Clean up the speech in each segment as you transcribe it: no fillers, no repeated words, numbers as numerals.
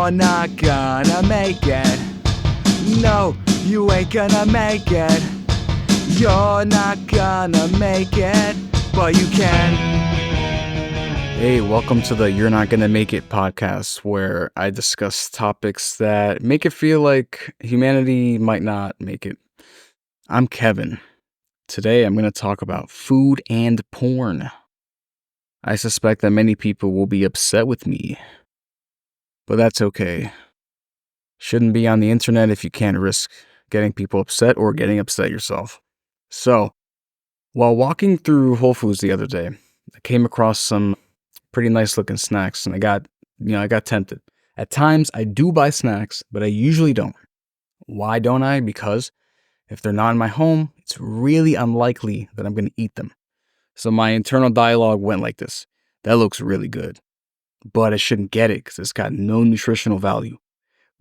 You're not gonna make it. No, you ain't gonna make it. You're not gonna make it, but you can. Hey, welcome to the You're Not Gonna Make It podcast, where I discuss topics that make it feel like humanity might not make it. I'm Kevin. Today I'm going to talk about food and porn. I suspect that many people will be upset with me, but that's okay. Shouldn't be on the internet if you can't risk getting people upset or getting upset yourself. So, while walking through Whole Foods the other day, I came across some pretty nice looking snacks and I got tempted. At times I do buy snacks, but I usually don't. Why don't I? Because if they're not in my home, it's really unlikely that I'm going to eat them. So my internal dialogue went like this: that looks really good, but I shouldn't get it because it's got no nutritional value.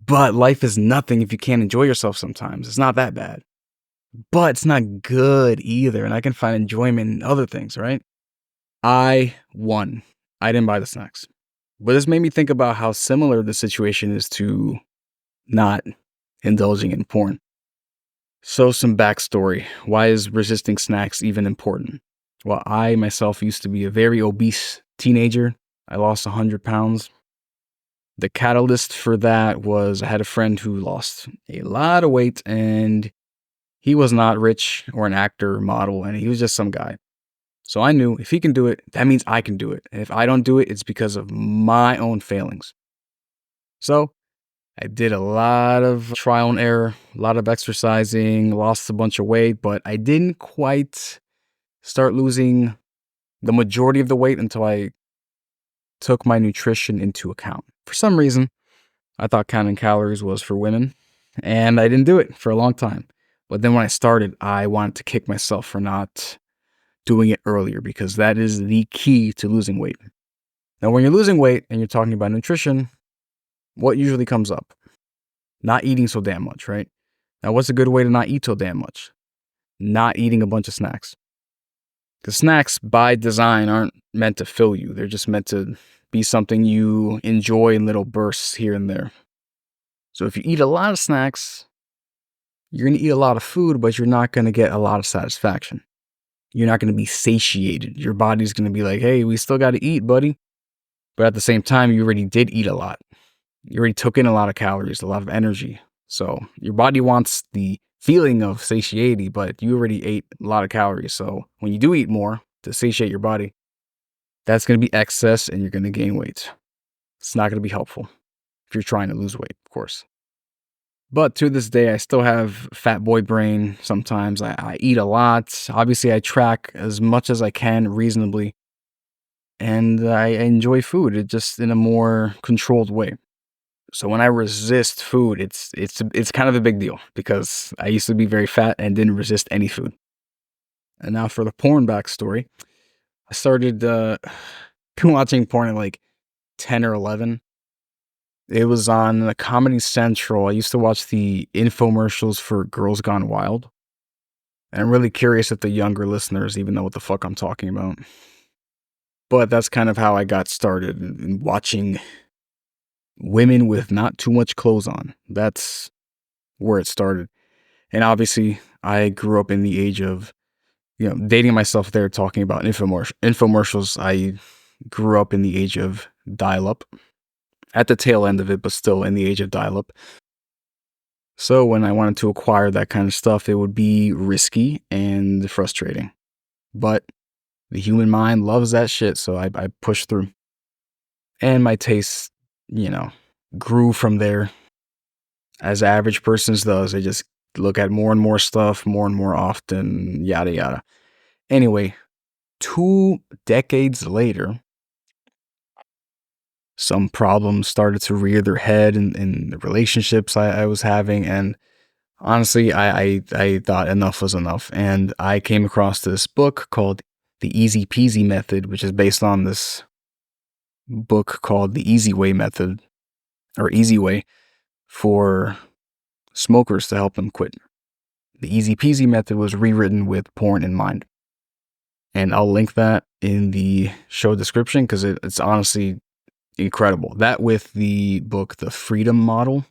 But life is nothing if you can't enjoy yourself sometimes. It's not that bad. But it's not good either, and I can find enjoyment in other things, right? I won. I didn't buy the snacks. But this made me think about how similar the situation is to not indulging in porn. So some backstory. Why is resisting snacks even important? Well, I myself used to be a very obese teenager. I lost 100 pounds. The catalyst for that was I had a friend who lost a lot of weight, and he was not rich or an actor or model, and he was just some guy. So I knew if he can do it, that means I can do it. And if I don't do it, it's because of my own failings. So I did a lot of trial and error, a lot of exercising, lost a bunch of weight, but I didn't quite start losing the majority of the weight until I took my nutrition into account. For some reason, I thought counting calories was for women, and I didn't do it for a long time. But then when I started, I wanted to kick myself for not doing it earlier, because that is the key to losing weight. Now, when you're losing weight and you're talking about nutrition, what usually comes up? Not eating so damn much, right? Now, what's a good way to not eat so damn much? Not eating a bunch of snacks. Because snacks, by design, aren't meant to fill you. They're just meant to be something you enjoy in little bursts here and there. So if you eat a lot of snacks, you're going to eat a lot of food, but you're not going to get a lot of satisfaction. You're not going to be satiated. Your body's going to be like, hey, we still got to eat, buddy. But at the same time, you already did eat a lot. You already took in a lot of calories, a lot of energy. So your body wants the feeling of satiety, but you already ate a lot of calories. So when you do eat more to satiate your body, that's going to be excess and you're going to gain weight. It's not going to be helpful if you're trying to lose weight, of course. But to this day, I still have fat boy brain. Sometimes I eat a lot. Obviously, I track as much as I can reasonably. And I enjoy food, it just in a more controlled way. So when I resist food, it's kind of a big deal, because I used to be very fat and didn't resist any food. And now for the porn backstory, I started watching porn at like 10 or 11. It was on the Comedy Central. I used to watch the infomercials for Girls Gone Wild. And I'm really curious if the younger listeners even know what the fuck I'm talking about. But that's kind of how I got started in watching women with not too much clothes on. That's where it started. And obviously, I grew up in the age of, dating myself there, talking about infomercials. I grew up in the age of dial-up. At the tail end of it, but still in the age of dial-up. So when I wanted to acquire that kind of stuff, it would be risky and frustrating. But the human mind loves that shit, so I pushed through. And my taste, grew from there. As average persons does, they just look at more and more stuff, more and more often, yada yada. Anyway, 2 decades later, some problems started to rear their head in the relationships I was having. And honestly, I thought enough was enough. And I came across this book called The Easy Peasy Method, which is based on this book called The Easy Way Method, or Easy Way, for smokers to help them quit. The Easy Peasy Method was rewritten with porn in mind. And I'll link that in the show description, because it's honestly incredible. That with the book, The Freedom Model,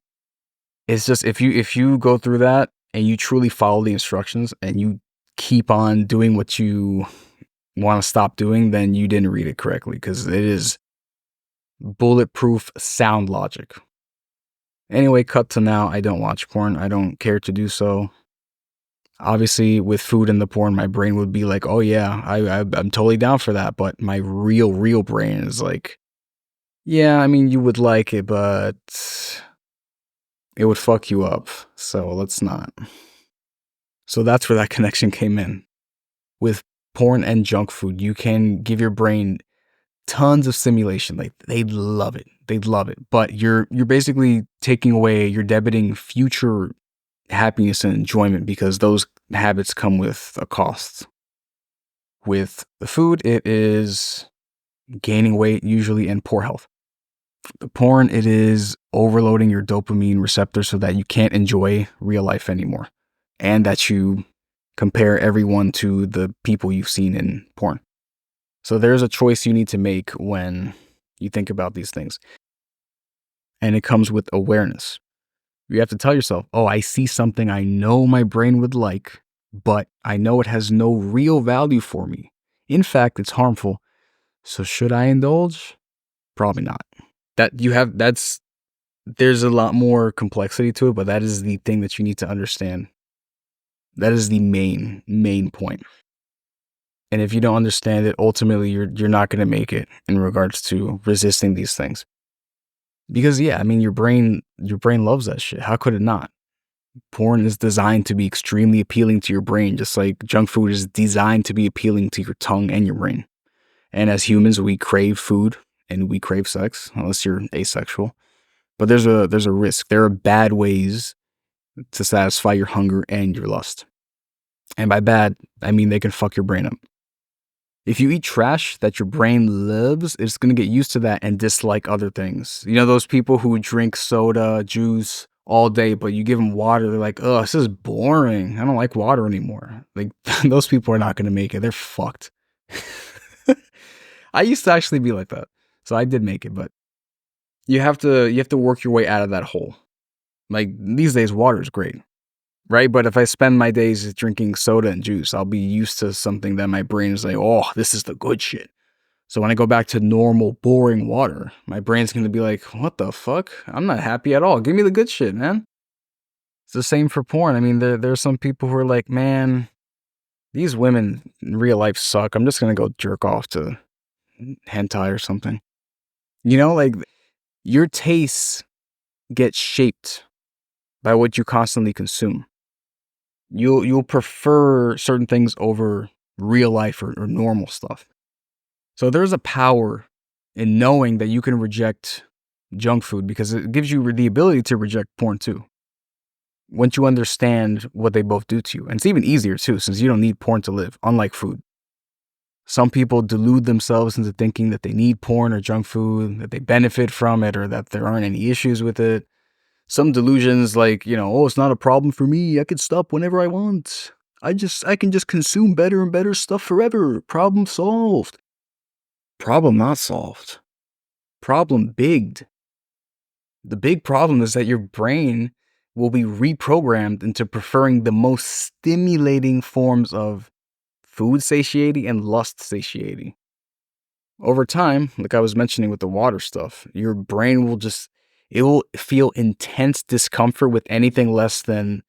it's just if you go through that and you truly follow the instructions and you keep on doing what you want to stop doing, then you didn't read it correctly because it is bulletproof sound logic. Anyway, cut to now. I don't watch porn. I don't care to do so. Obviously, with food in the porn, my brain would be like, "Oh yeah, I'm totally down for that." But my real brain is like, "Yeah, I mean, you would like it, but it would fuck you up. So let's not." So that's where that connection came in. With porn and junk food, you can give your brain tons of stimulation. Like they'd love it. They'd love it. But you're basically taking away, you're debiting future happiness and enjoyment because those habits come with a cost. With the food, it is gaining weight usually and poor health. The porn, it is overloading your dopamine receptors so that you can't enjoy real life anymore and that you compare everyone to the people you've seen in porn. So there's a choice you need to make when you think about these things. And it comes with awareness. You have to tell yourself, oh, I see something I know my brain would like, but I know it has no real value for me. In fact, it's harmful. So should I indulge? Probably not. There's a lot more complexity to it, but that is the thing that you need to understand. That is the main point. And if you don't understand it, ultimately you're not going to make it in regards to resisting these things. Because yeah, I mean your brain loves that shit. How could it not? Porn is designed to be extremely appealing to your brain, just like junk food is designed to be appealing to your tongue and your brain. And as humans, we crave food and we crave sex, unless you're asexual. But there's a risk. There are bad ways to satisfy your hunger and your lust. And by bad, I mean they can fuck your brain up. If you eat trash that your brain loves, it's going to get used to that and dislike other things. You know, those people who drink soda, juice all day, but you give them water, they're like, oh, this is boring. I don't like water anymore. Like, those people are not going to make it. They're fucked. I used to actually be like that. So I did make it, but you have to work your way out of that hole. Like, these days, water is great. Right? But if I spend my days drinking soda and juice, I'll be used to something that my brain is like, oh, this is the good shit. So when I go back to normal, boring water, my brain's going to be like, what the fuck? I'm not happy at all. Give me the good shit, man. It's the same for porn. I mean, there's some people who are like, man, these women in real life suck. I'm just going to go jerk off to hentai or something. You know, like your tastes get shaped by what you constantly consume. You'll prefer certain things over real life or normal stuff. So there's a power in knowing that you can reject junk food because it gives you the ability to reject porn too. Once you understand what they both do to you. And it's even easier too, since you don't need porn to live, unlike food. Some people delude themselves into thinking that they need porn or junk food, that they benefit from it, or that there aren't any issues with it. Some delusions like, oh, it's not a problem for me. I can stop whenever I want. I can just consume better and better stuff forever. Problem solved. Problem not solved. Problem bigged. The big problem is that your brain will be reprogrammed into preferring the most stimulating forms of food satiety and lust satiety. Over time, like I was mentioning with the water stuff, your brain will it will feel intense discomfort with anything less than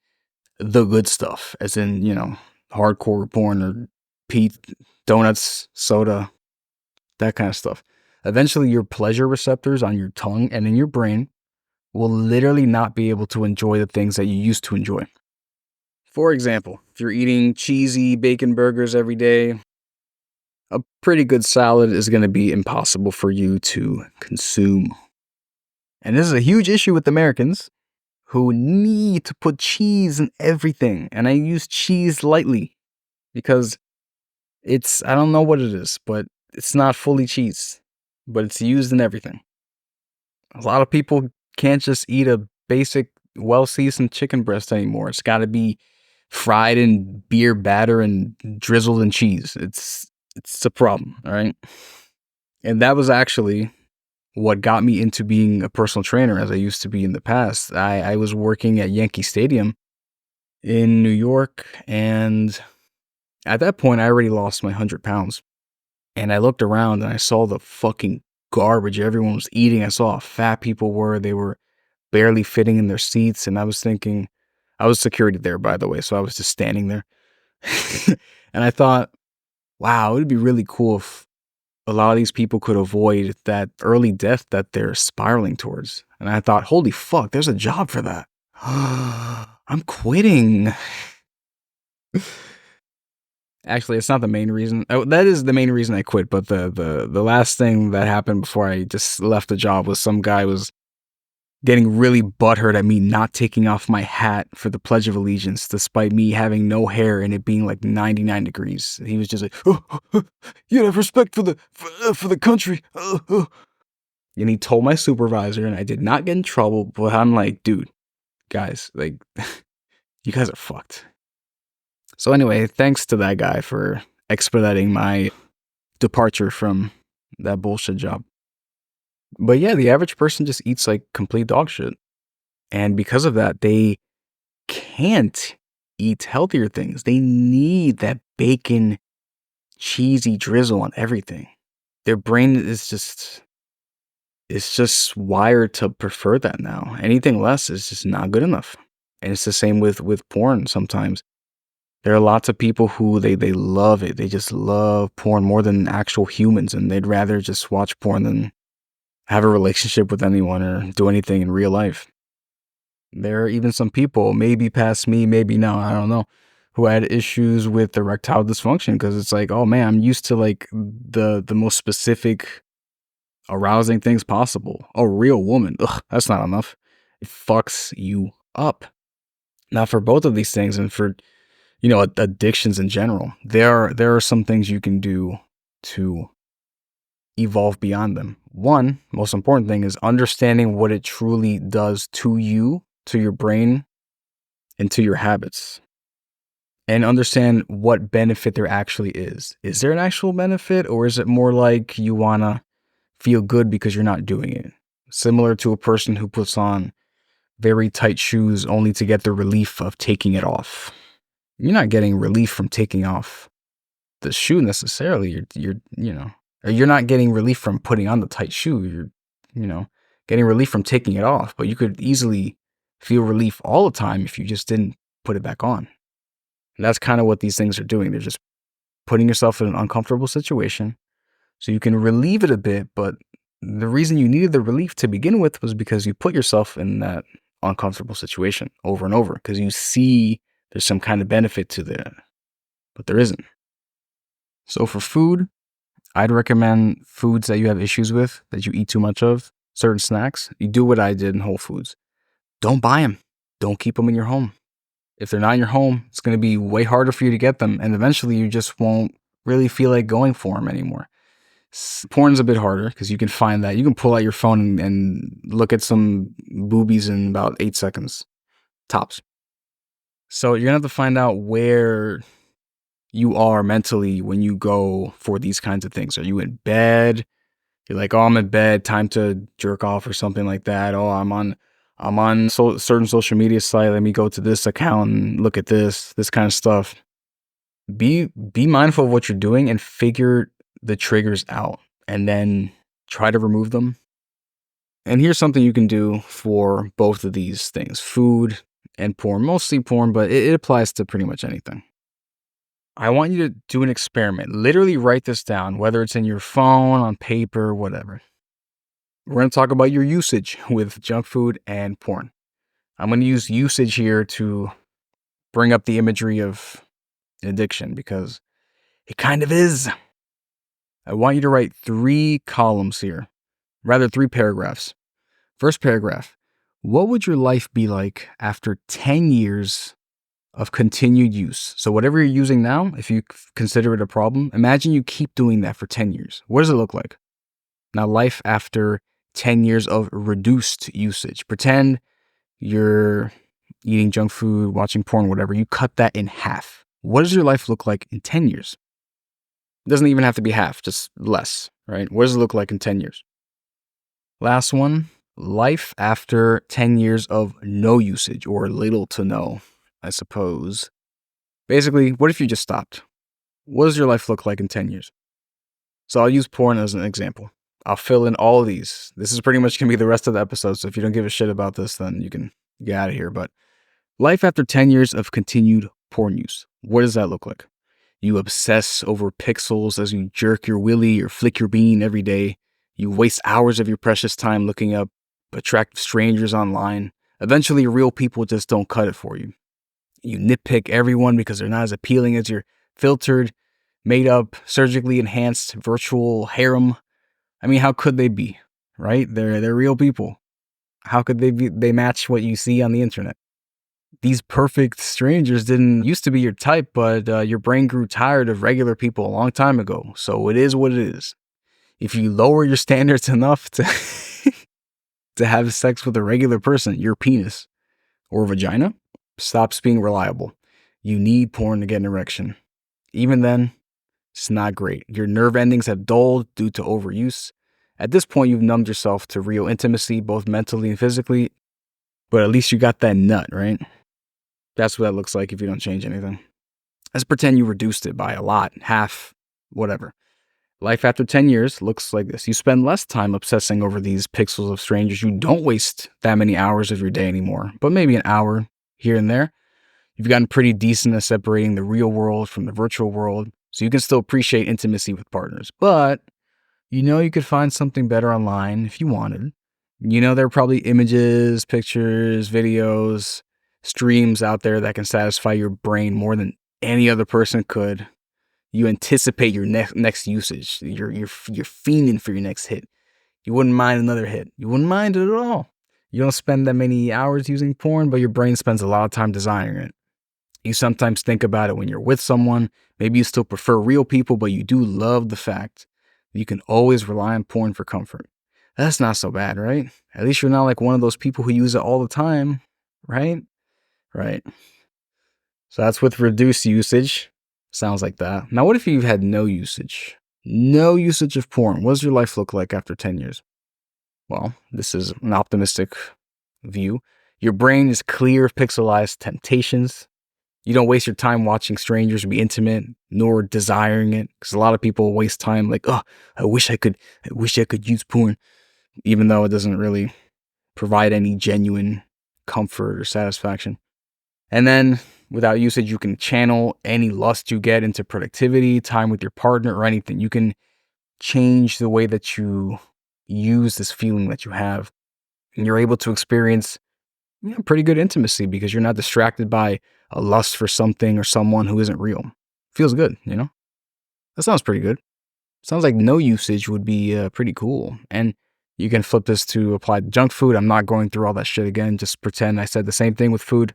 the good stuff, as in, hardcore porn or Pete, donuts, soda, that kind of stuff. Eventually, your pleasure receptors on your tongue and in your brain will literally not be able to enjoy the things that you used to enjoy. For example, if you're eating cheesy bacon burgers every day, a pretty good salad is going to be impossible for you to consume. And this is a huge issue with Americans who need to put cheese in everything. And I use cheese lightly because I don't know what it is, but it's not fully cheese, but it's used in everything. A lot of people can't just eat a basic, well-seasoned chicken breast anymore. It's got to be fried in beer batter and drizzled in cheese. It's a problem, all right? And that was actually what got me into being a personal trainer as I used to be in the past. I was working at Yankee Stadium in New York, and at that point, I already lost my 100 pounds. And I looked around and I saw the fucking garbage everyone was eating. I saw how fat people were. They were barely fitting in their seats. And I was thinking, I was security there, by the way. So I was just standing there. And I thought, wow, it would be really cool if a lot of these people could avoid that early death that they're spiraling towards. And I thought, holy fuck, there's a job for that. I'm quitting. Actually, it's not the main reason. Oh, that is the main reason I quit. But the last thing that happened before I just left the job was some guy was getting really butthurt at me not taking off my hat for the Pledge of Allegiance, despite me having no hair and it being like 99 degrees. He was just like, you have respect for the country. And he told my supervisor, and I did not get in trouble. But I'm like, dude, guys, like, you guys are fucked. So anyway, thanks to that guy for expediting my departure from that bullshit job. But yeah, the average person just eats like complete dog shit. And because of that, they can't eat healthier things. They need that bacon, cheesy drizzle on everything. Their brain is just, it's just wired to prefer that now. Anything less is just not good enough. And it's the same with porn sometimes. There are lots of people who they love it. They just love porn more than actual humans, and they'd rather just watch porn than have a relationship with anyone or do anything in real life. There are even some people, maybe past me, maybe now, I don't know, who had issues with erectile dysfunction because it's like, oh man, I'm used to like the most specific arousing things possible. A real woman, ugh, that's not enough. It fucks you up. Now for both of these things and for addictions in general, there are some things you can do to evolve beyond them. One, most important thing is understanding what it truly does to you, to your brain, and to your habits. And understand what benefit there actually is. Is there an actual benefit, or is it more like you want to feel good because you're not doing it? Similar to a person who puts on very tight shoes only to get the relief of taking it off. You're not getting relief from taking off the shoe necessarily. You're not getting relief from putting on the tight shoe. You're getting relief from taking it off. But you could easily feel relief all the time if you just didn't put it back on. And that's kind of what these things are doing. They're just putting yourself in an uncomfortable situation so you can relieve it a bit. But the reason you needed the relief to begin with was because you put yourself in that uncomfortable situation over and over because you see there's some kind of benefit to that, but there isn't. So for food, I'd recommend foods that you have issues with, that you eat too much of, certain snacks. You do what I did in Whole Foods. Don't buy them. Don't keep them in your home. If they're not in your home, it's going to be way harder for you to get them, and eventually you just won't really feel like going for them anymore. Porn's a bit harder because you can find that. You can pull out your phone and look at some boobies in about 8 seconds, tops. So you're going to have to find out where you are mentally when you go for these kinds of things. Are you in bed? You're like, oh, I'm in bed, time to jerk off or something like that. Oh, I'm on certain social media site. Let me go to this account and look at this kind of stuff. Be mindful of what you're doing and figure the triggers out and then try to remove them. And here's something you can do for both of these things, food and porn, mostly porn, but it applies to pretty much anything. I want you to do an experiment. Literally write this down, whether it's in your phone, on paper, whatever. We're going to talk about your usage with junk food and porn. I'm going to use usage here to bring up the imagery of addiction because it kind of is. I want you to write 3 columns here, rather 3 paragraphs. First paragraph, what would your life be like after 10 years of continued use? So whatever you're using now, if you consider it a problem, imagine you keep doing that for 10 years. What does it look like? Now, life after 10 years of reduced usage. Pretend you're eating junk food, watching porn, whatever. You cut that in half. What does your life look like in 10 years? It doesn't even have to be half, just less, right? What does it look like in 10 years? Last one, life after 10 years of no usage or little to no, I suppose. Basically, what if you just stopped? What does your life look like in 10 years? So I'll use porn as an example. I'll fill in all of these. This is pretty much going to be the rest of the episode. So if you don't give a shit about this, then you can get out of here. But life after 10 years of continued porn use. What does that look like? You obsess over pixels as you jerk your willy or flick your bean every day. You waste hours of your precious time looking up attractive strangers online. Eventually, real people just don't cut it for you. You nitpick everyone because they're not as appealing as your filtered, made up, surgically enhanced virtual harem. I mean, how could they be, right? They're real people. How could they match what you see on the internet? These perfect strangers didn't used to be your type, but your brain grew tired of regular people a long time ago. So it is what it is. If you lower your standards enough to to have sex with a regular person, your penis or vagina stops being reliable. You need porn to get an erection. Even then, it's not great. Your nerve endings have dulled due to overuse. At this point, you've numbed yourself to real intimacy, both mentally and physically, but at least you got that nut, right? That's what that looks like if you don't change anything. Let's pretend you reduced it by a lot, half, whatever. Life after 10 years looks like this. You spend less time obsessing over these pixels of strangers. You don't waste that many hours of your day anymore, but maybe an hour here and there. You've gotten pretty decent at separating the real world from the virtual world, so you can still appreciate intimacy with partners. But you know you could find something better online if you wanted. You know there are probably images, pictures, videos, streams out there that can satisfy your brain more than any other person could. You anticipate your next usage. You're fiending for your next hit. You wouldn't mind another hit. You wouldn't mind it at all. You don't spend that many hours using porn, but your brain spends a lot of time desiring it. You sometimes think about it when you're with someone. Maybe you still prefer real people, but you do love the fact that you can always rely on porn for comfort. That's not so bad, right? At least you're not like one of those people who use it all the time, right? Right. So that's with reduced usage. Sounds like that. Now, what if you've had no usage? No usage of porn. What does your life look like after 10 years? Well, this is an optimistic view. Your brain is clear of pixelized temptations. You don't waste your time watching strangers be intimate, nor desiring it. Because a lot of people waste time like, oh, I wish I could use porn, even though it doesn't really provide any genuine comfort or satisfaction. And then without usage, you can channel any lust you get into productivity, time with your partner, or anything. You can change the way that you use this feeling that you have. And you're able to experience pretty good intimacy because you're not distracted by a lust for something or someone who isn't real. Feels good, you know? That sounds pretty good. Sounds like no usage would be pretty cool. And you can flip this to apply to junk food. I'm not going through all that shit again. Just pretend I said the same thing with food.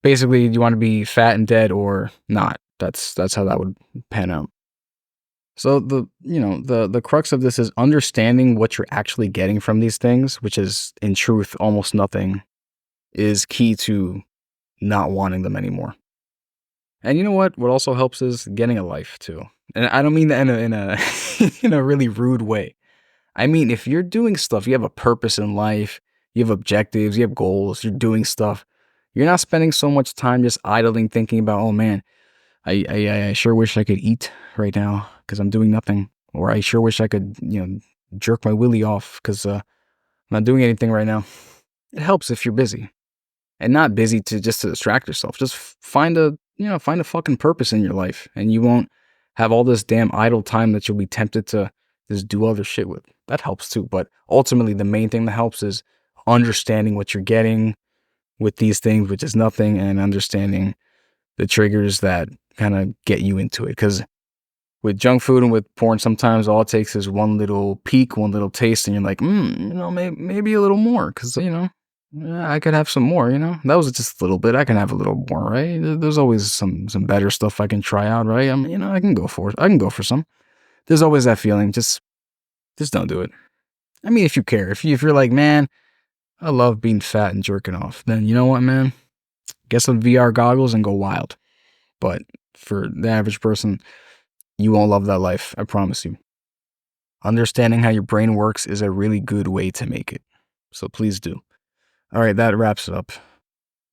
Basically, you want to be fat and dead or not. That's how that would pan out. So the crux of this is understanding what you're actually getting from these things, which is in truth almost nothing, is key to not wanting them anymore. And you know what? What also helps is getting a life too. And I don't mean that in a in a really rude way. I mean, if you're doing stuff, you have a purpose in life, you have objectives, you have goals, you're doing stuff. You're not spending so much time just idling thinking about, oh man, I sure wish I could eat right now because I'm doing nothing. Or I sure wish I could, jerk my willy off because I'm not doing anything right now. It helps if you're busy. And not busy to distract yourself. Just find a fucking purpose in your life. And you won't have all this damn idle time that you'll be tempted to just do other shit with. That helps too. But ultimately, the main thing that helps is understanding what you're getting with these things, which is nothing, and understanding the triggers that kind of get you into it. Because with junk food and with porn, sometimes all it takes is one little peek, one little taste, and you're like, maybe a little more. Because, I could have some more, That was just a little bit. I can have a little more, right? There's always some better stuff I can try out, right? I can go for it. I can go for some. There's always that feeling. Just don't do it. I mean, if you care. If you're like, man, I love being fat and jerking off, then you know what, man? Get some VR goggles and go wild. But for the average person, you won't love that life. I promise you. Understanding how your brain works is a really good way to make it. So please do. All right, that wraps it up.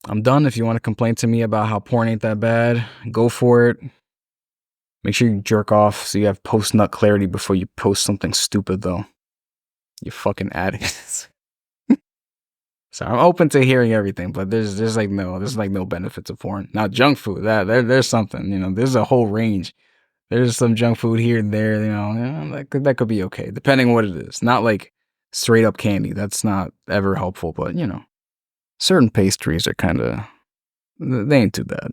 I'm done. If you want to complain to me about how porn ain't that bad, go for it. Make sure you jerk off so you have post-nut clarity before you post something stupid, though. You fucking addicts. So I'm open to hearing everything, but there's no benefit to porn. Now junk food, there's something, there's a whole range. There's some junk food here and there, that could be okay, depending on what it is. Not like straight up candy. That's not ever helpful, but certain pastries are they ain't too bad.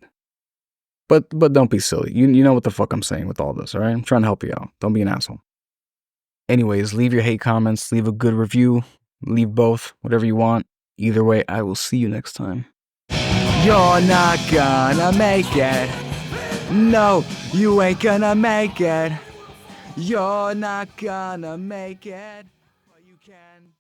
But don't be silly. You know what the fuck I'm saying with all this, all right? I'm trying to help you out. Don't be an asshole. Anyways, leave your hate comments, leave a good review, leave both, whatever you want. Either way, I will see you next time. You're not gonna make it. No, you ain't gonna make it. You're not gonna make it. But you can.